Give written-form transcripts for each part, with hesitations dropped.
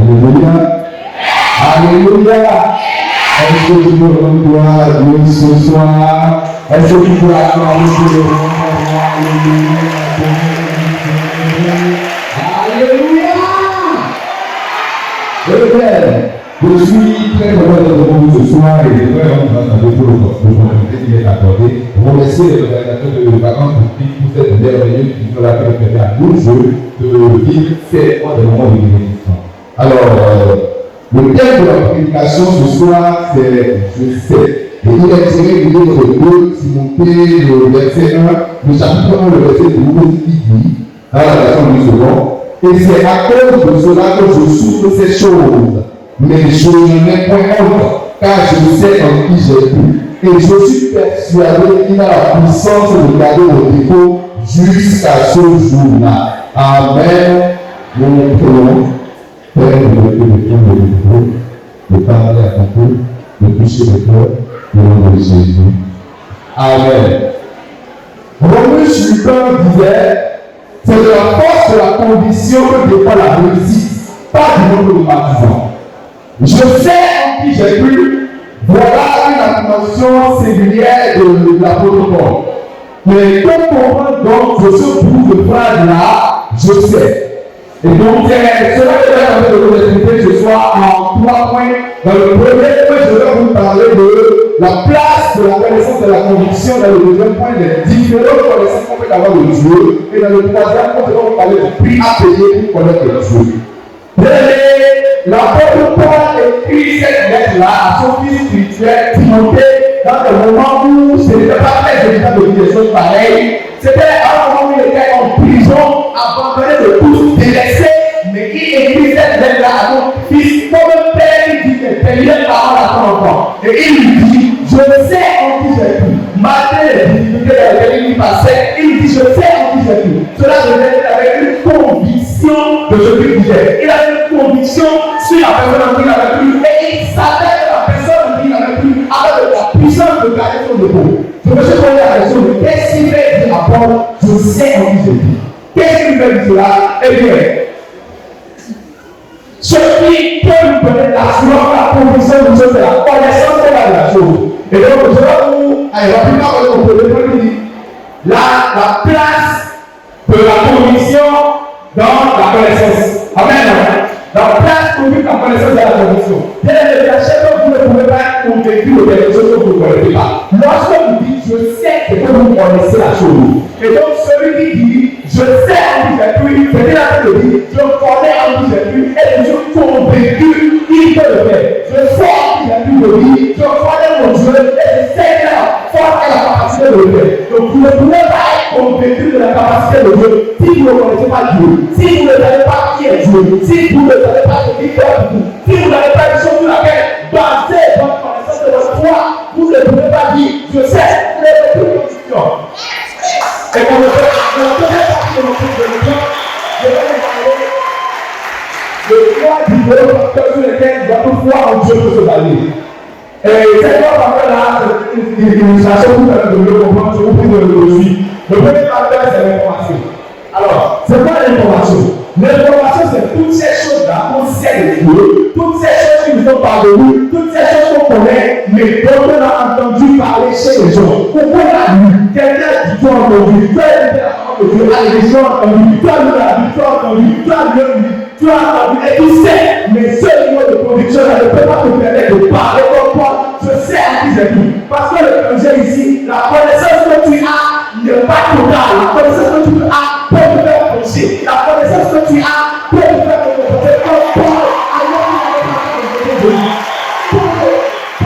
Alléluia. Alléluia. Est-ce que tu peux rendre à Dieu ce soir? Est-ce que tu peux acclamer le nom? Alléluia. Je suis très heureux de vous ce soir et je voudrais vous pour l'opportunité qui m'est accordée. Remercier les organisateurs de vacances pour cette merveilleuse qui nous l'a permis à nous de vivre ces moments de bénédiction. Alors, le thème de la prédication ce soir, c'est je sais. Et il est tiré du livre de 2 Timothée, le verset 1, le chapitre 1, le verset 12, qui dit, dans la version du second, et c'est à cause de cela que je souffre ces choses. Mais je n'en ai point honte, car je sais en qui j'ai cru. Et je suis persuadé qu'il a la puissance de garder mon dépôt jusqu'à ce jour-là. Amen. Nous prions. Père, de prendre le micro, de parler à ton peuple, de toucher le cœur, au nom de Jésus. Amen. Romains Lupin disait, c'est de la force de la condition que dépend la réussite, pas du nombre de partisans. Je sais en qui j'ai cru, voilà une affirmation singulière de l'apôtre Paul. Mais comme comprendre donc de ce bout de phrase-là, je sais. Et donc, c'est cela que j'ai envie de vous expliquer ce soir en 3 points. Dans le premier point, je vais vous parler de la place de la connaissance de la conviction. Dans le deuxième point, des différentes connaissances qu'on peut avoir de Dieu. Et dans le troisième point, je vais vous parler du prix à payer pour connaître Dieu. L'apôtre Paul écrit cette lettre-là à son fils spirituel Timothée dans des moments où ce n'était pas très évident de dire des choses pareilles. C'était à un moment où il était en prison, abandonné de tous, délaissé, mais il écrit cette lettre-là à son fils comme un père qui dit qu'il a parole à son enfant. Et il lui dit, je sais en qui j'ai cru. Malgré les difficultés dans lesquelles il passait, il dit, je sais en qui j'ai cru. Cela venait avec une conviction de ce qu'il disait. Il avait une conviction sur la personne en qui il avait cru et il savait que la personne en qui il avait cru avait la puissance de garder son dépôt. Je me suis posé la question de qu'est-ce qu'il fait dire à Paul, je sais en qui j'ai cru. Qu'est-ce qu'il fait dire cela? Eh bien, ce qui peut nous donner la conviction de chose, c'est la connaissance de la chose. Et donc, je vais vous, rapidement, on peut le dire, la place de la conviction dans la connaissance. Amen. La place pour vivre la connaissance de la conviction. Bien évidemment, chaque fois que vous ne pouvez pas être convaincu de quelque chose que vous ne connaissez pas. Lorsque vous dites je sais, c'est que vous connaissez la chose. Et donc, celui qui dit je sais en qui j'ai cru, c'est là que je dis je connais en qui j'ai cru et je suis convaincu qu'il peut le faire. Je sais en qui j'ai cru de lui, je connais mon Dieu et je sais qu'il a la force et la capacité de le faire. Donc, vous ne pouvez pas être convaincu de la capacité de Dieu si vous ne connaissez pas Dieu, si vous ne savez pas qui est Dieu, si vous ne savez pas ce qu'il fait pour vous, si vous n'avez pas une chose sur laquelle baser votre connaissance de votre foi, vous ne pouvez pas dire je sais, vous n'avez plus de conviction. Et pour le faire, je vais vous parler de 3 différents facteurs sur lesquels votre foi en Dieu peut se baser. Et ces 3 facteurs-là, c'est une illustration pour de mieux comprendre, je vous prie de le suivre. Le premier facteur, c'est l'information. Alors, c'est quoi l'information? L'information, c'est toutes ces choses-là qu'on sait de Dieu, toutes ces choses qui nous sont parvenues, toutes ces choses qu'on connaît, mais dont on a entendu parler chez les gens. Pourquoi on a lu? Quelqu'un dit tu as entendu, tu as été la parole de Dieu, à l'église, tu as entendu, tu as lu la Bible, tu as entendu, tu as lu, tu as entendu, et tu sais, mais ce niveau de conviction ne peut pas te permettre de parler comme toi. Je sais à qui j'ai cru. Parce que le projet ici, la connaissance que tu as n'est pas totale. La connaissance que tu as peut te faire pencher. La connaissance que tu as peut te faire comporter comme Paul. Alors qu'il n'avait pas de Jésus. Pour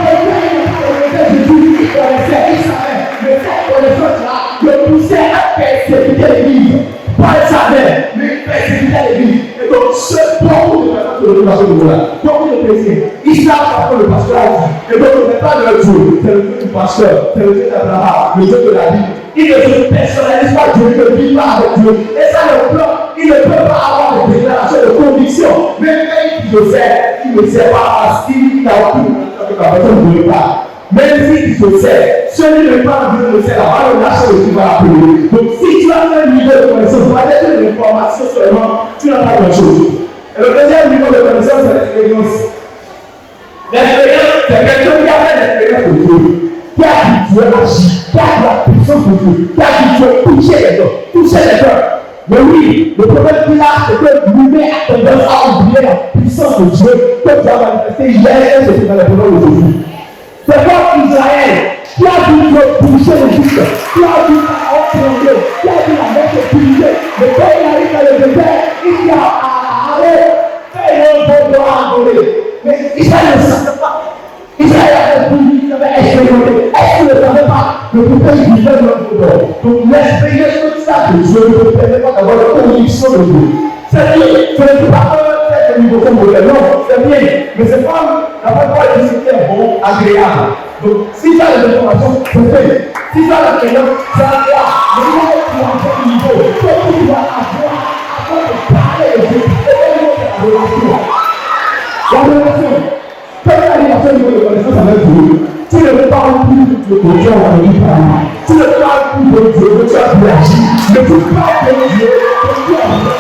le faire, il n'a pas de Jésus. Il connaissait, il savait. Mais cette connaissance-là le poussait à persécuter l'Église. Paul savait, mais il persécutait l'Église. Et donc, beaucoup de personnes de l'éducation de Mola, beaucoup de chrétiens, ils savent pas que le pasteur a dit. Et donc, ce n'est pas leur Dieu, c'est le Dieu du pasteur, c'est le Dieu d'Abraham, le Dieu de la Bible. Ils ne se personnalisent pas Dieu, ils ne vivent pas avec Dieu. Et ça, le plan, ils ne peuvent pas avoir des déclarations de conviction. Même quand il le sait, il ne sait pas parce qu'il n'a aucune que la personne ne veut pas. Même si tu le sais, celui qui ne parle de Dieu le sait, là, va le lâcher le Dieu va l'appeler. Donc, si tu as un niveau de connaissance, tu vas être une information seulement, tu n'as pas grand-chose. Et le deuxième niveau de connaissance, c'est Dieu, qui a dit Dieu, toucher les hommes, toucher les cœurs. Mais oui, le problème qu'il a, c'est que l'humain a tendance à oublier la puissance de Dieu que Dieu a manifesté hier et c'était dans les problèmes d'aujourd'hui. C'est comme Israël qui a dit Dieu toucher l'Égypte, qui a dit à entraîner, qui a dit la mettre purifiée. Mais quand il arrive dans le désert, il dit à Aaron, fais-le bon droit à adorer. Mais Israël ne savait pas. Israël avait dit, il avait expérimenté. Est-ce qu'il ne savait pas que pourquoi il vivait dans le dehors? Donc l'expérience de Dieu ne permet pas d'avoir la conviction de Dieu. C'est bien, ce n'est pas un niveau comme modèle, non, c'est bien, mais c'est pas la parole de ce qui est bon, agréable. Donc si tu as les informations, c'est fait. Si tu as l'expérience, c'est agréable. Mais il faut être à un niveau, que tu vas avoir avant de parler de Dieu. C'est la relation. La relation. Quand tu arrives à ce niveau de connaissance avec Dieu, tu ne parles plus de Dieu en lui parlant. Tu ne parles plus de Dieu que tu as réagi. Mais tu parles de Dieu que tu as réagi.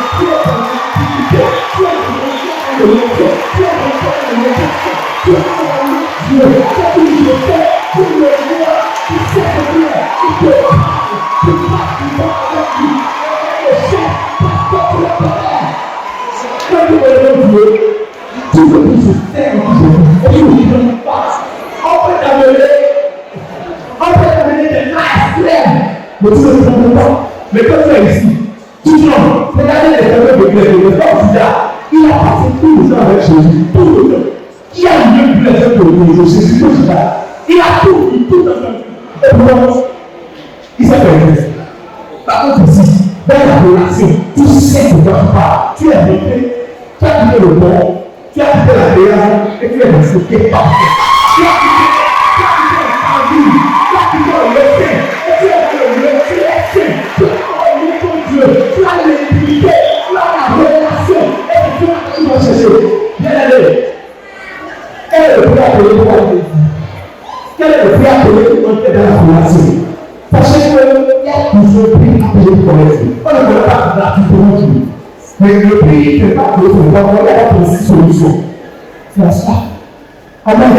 Mais quand tu es ici, tu dis non, regardez les problèmes de Dieu, il a passé tout le temps avec Jésus, tout le temps. Qui a mieux pu les faire que le Jésus tout le temps. Il a tout le temps. Et pourtant, il s'est fait. Par contre, ici, dans la relation, tu sais de quoi tu parles. Tu es monté, tu as quitté le bon, tu as quitté la création et tu es resté parfait. Tu as quitté la famille, tu as quitté le médecin et tu es dans le médecin. Tu as le Dieu, tu as l'intimité, tu as la relation et tu vas chercher. Bien allé. Quel est le prix à payer pour aller? Quel est le prix à payer pour entrer dans la relation? Sachez qu'il y a toujours un prix à payer pour aller. On ne peut pas gratuitement tout. Mais le prix n'est pas que l'on va avoir aussi solution. C'est la foi. Amen.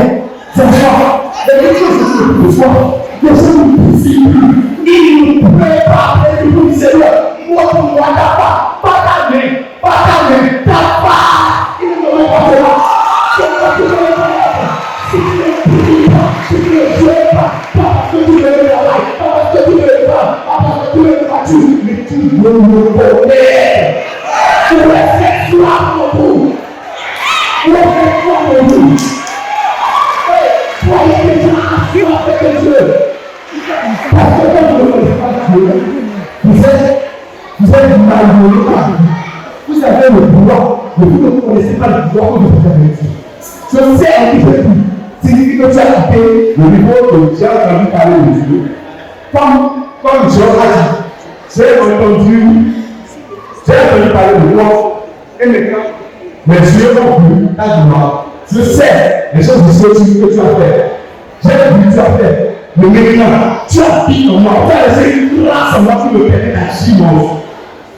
C'est la foi. Mais les choses que tu peux voir, les choses que tu peux voir, il nous prépare et il nous dit Seigneur, moi pour moi ta part, pas ta main, ta part. Il ne me pas cela. C'est pas que je ne veux pas. Si tu ne pries pas, si tu ne joues pas, pas parce que tu ne veux pas, pas parce que tu ne veux pas, pas parce que tu ne veux pas, mais tu veux me connaître. Tu respectes toi mon bout. Respecte toi mon bout. Soyez déjà assis avec Dieu. Parce que quand vous ne connaissez pas Dieu, vous êtes malheureux par Dieu. Vous avez le pouvoir, mais vous ne connaissez pas le pouvoir que vous avez avec Dieu. Je sais à qui je suis. Signifie que tu as quitté le niveau que tu as entendu parler de Dieu. Comme Dieu a dit, j'ai entendu parler de toi et maintenant, mes yeux ont vu ta gloire. Je sais les choses que tu as fait. J'ai vu que tu as fait. Mais maintenant, tu as dit en moi, tu as laissé une grâce en moi qui me permet d'agir moi.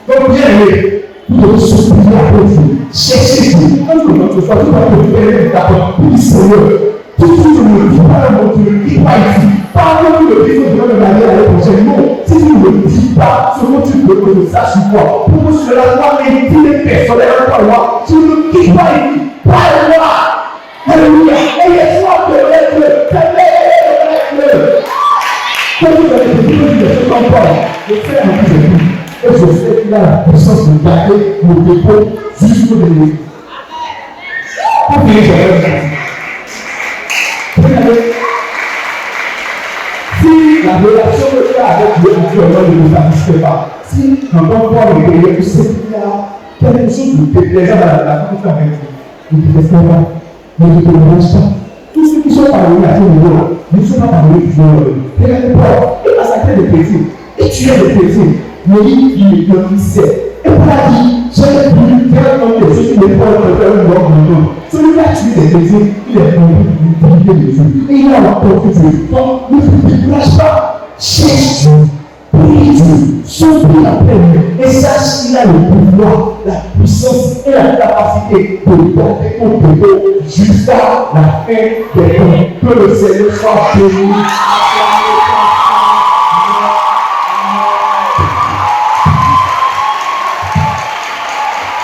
Donc, bien aimé, pour te soutenir après Dieu, cherchez Dieu. Quand tu ne peux pas, tu vas te faire d'accord pour le Seigneur. Tout ce que tu ne dis pas, tu ne dis pas ici. Pas que tu le dis, tu dois me demander à l'année prochaine. Non, si tu ne le dis pas, ce que tu veux que je sache quoi. Pour que cela soit intime personnel à toi, tu ne dis pas ici. Parle-moi. Alléluia. Ayez soin de l'être. Quand vous avez des choses qui ne sont pas, je fais un peu de tout. Et je sais qu'il a la puissance de garder nos dépôts jusqu'au dernier. Pour finir, je vais dire. Si la relation que tu as avec Dieu actuellement ne vous satisfait pas, si quand on voit le Père, vous savez qu'il y a quelque chose de déplaisant dans la vie que tu as avec Dieu, ne te laisse pas, ne te mélange pas. Tous ceux qui sont parvenus à ce niveau-là, ne sont pas parvenus du monde. Regardez Paul, il massacrait des chrétiens, il tuait des chrétiens, mais il sait. Et Paul a dit, j'ai vu faire comme des choses qui ne peuvent pas faire un grand monde. Celui-là a tué des chrétiens, il est connu de Dieu. Et il a apporté Dieu. Donc, ne te décourage pas. Cherche Dieu, prie Dieu, souffle la peine. Et sache qu'il a le pouvoir, la puissance et la capacité de porter ton péché jusqu'à la fin des temps. Que le Seigneur soit béni.